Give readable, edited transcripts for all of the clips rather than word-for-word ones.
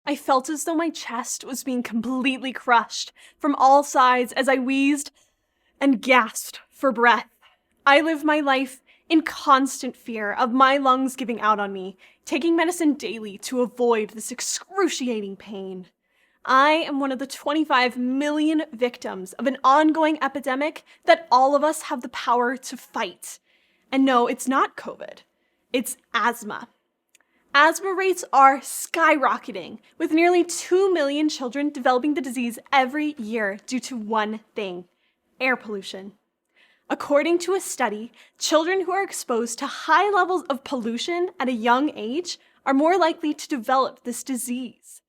I felt as though my chest was being completely crushed from all sides as I wheezed and gasped for breath. I live my life in constant fear of my lungs giving out on me, taking medicine daily to avoid this excruciating pain. I am one of the 25 million victims of an ongoing epidemic that all of us have the power to fight. And no, it's not COVID. It's asthma. Asthma rates are skyrocketing, with nearly 2 million children developing the disease every year due to one thing: air pollution. According to a study, children who are exposed to high levels of pollution at a young age are more likely to develop this disease.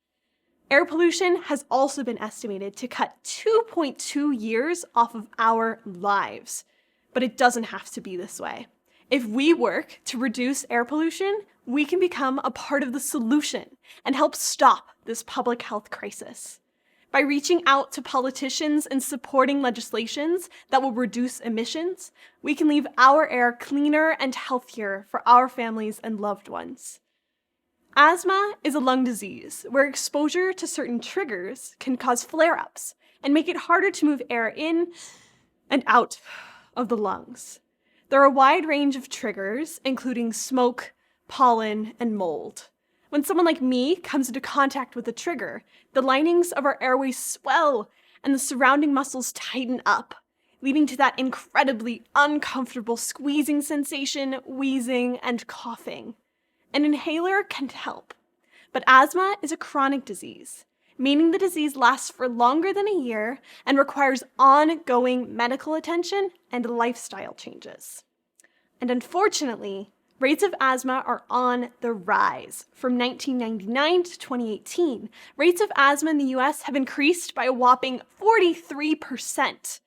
Air pollution has also been estimated to cut 2.2 years off of our lives. But it doesn't have to be this way. If we work to reduce air pollution, we can become a part of the solution and help stop this public health crisis. By reaching out to politicians and supporting legislations that will reduce emissions, we can leave our air cleaner and healthier for our families and loved ones. Asthma is a lung disease where exposure to certain triggers can cause flare-ups and make it harder to move air in and out of the lungs. There are a wide range of triggers, including smoke, pollen, and mold. When someone like me comes into contact with a trigger, the linings of our airways swell and the surrounding muscles tighten up, leading to that incredibly uncomfortable squeezing sensation, wheezing, and coughing. An inhaler can help, but asthma is a chronic disease, meaning the disease lasts for longer than a year and requires ongoing medical attention and lifestyle changes. And unfortunately, rates of asthma are on the rise. From 1999 to 2018, rates of asthma in the US have increased by a whopping 43%.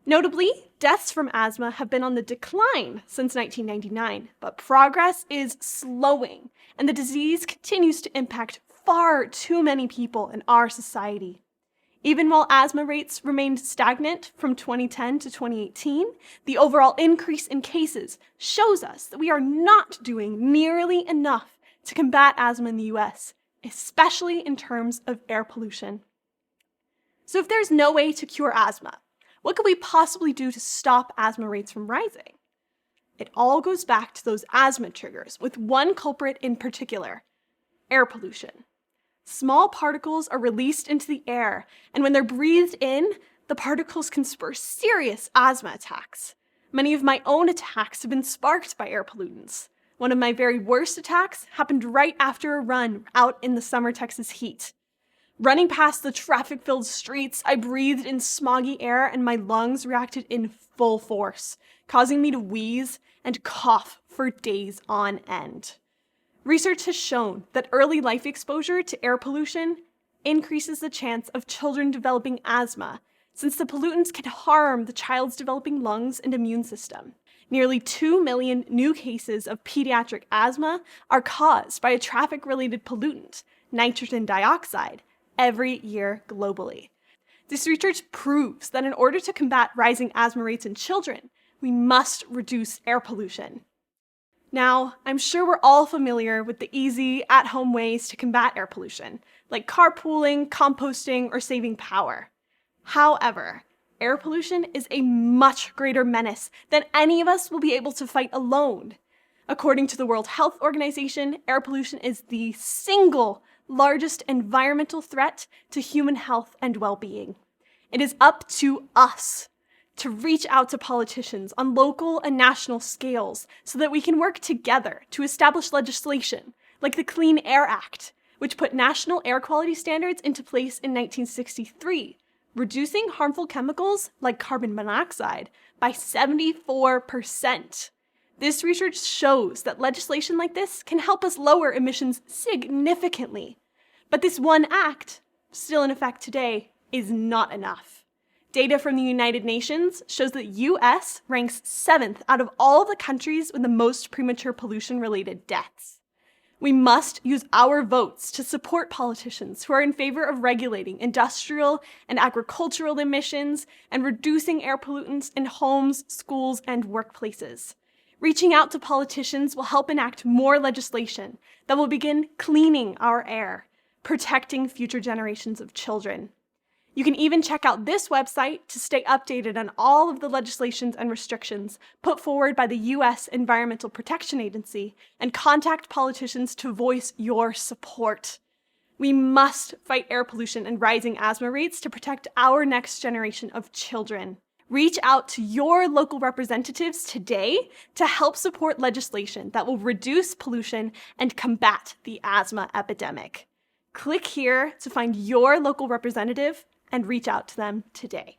Notably, deaths from asthma have been on the decline since 1999, but progress is slowing, and the disease continues to impact far too many people in our society. Even while asthma rates remained stagnant from 2010 to 2018, the overall increase in cases shows us that we are not doing nearly enough to combat asthma in the US, especially in terms of air pollution. So if there's no way to cure asthma, what could we possibly do to stop asthma rates from rising? It all goes back to those asthma triggers, with one culprit in particular: air pollution. Small particles are released into the air, and when they're breathed in, the particles can spur serious asthma attacks. Many of my own attacks have been sparked by air pollutants. One of my very worst attacks happened right after a run out in the summer Texas heat. Running past the traffic-filled streets, I breathed in smoggy air and my lungs reacted in full force, causing me to wheeze and cough for days on end. Research has shown that early life exposure to air pollution increases the chance of children developing asthma, since the pollutants can harm the child's developing lungs and immune system. Nearly 2 million new cases of pediatric asthma are caused by a traffic-related pollutant, nitrogen dioxide, every year globally. This research proves that in order to combat rising asthma rates in children, we must reduce air pollution. Now, I'm sure we're all familiar with the easy, at-home ways to combat air pollution, like carpooling, composting, or saving power. However, air pollution is a much greater menace than any of us will be able to fight alone. According to the World Health Organization, air pollution is the single largest environmental threat to human health and well-being. It is up to us to reach out to politicians on local and national scales so that we can work together to establish legislation like the Clean Air Act, which put national air quality standards into place in 1963, reducing harmful chemicals like carbon monoxide by 74%. This research shows that legislation like this can help us lower emissions significantly. But this one act, still in effect today, is not enough. Data from the United Nations shows that US ranks 7th out of all the countries with the most premature pollution-related deaths. We must use our votes to support politicians who are in favor of regulating industrial and agricultural emissions and reducing air pollutants in homes, schools, and workplaces. Reaching out to politicians will help enact more legislation that will begin cleaning our air, protecting future generations of children. You can even check out this website to stay updated on all of the legislations and restrictions put forward by the U.S. Environmental Protection Agency and contact politicians to voice your support. We must fight air pollution and rising asthma rates to protect our next generation of children. Reach out to your local representatives today to help support legislation that will reduce pollution and combat the asthma epidemic. Click here to find your local representative and reach out to them today.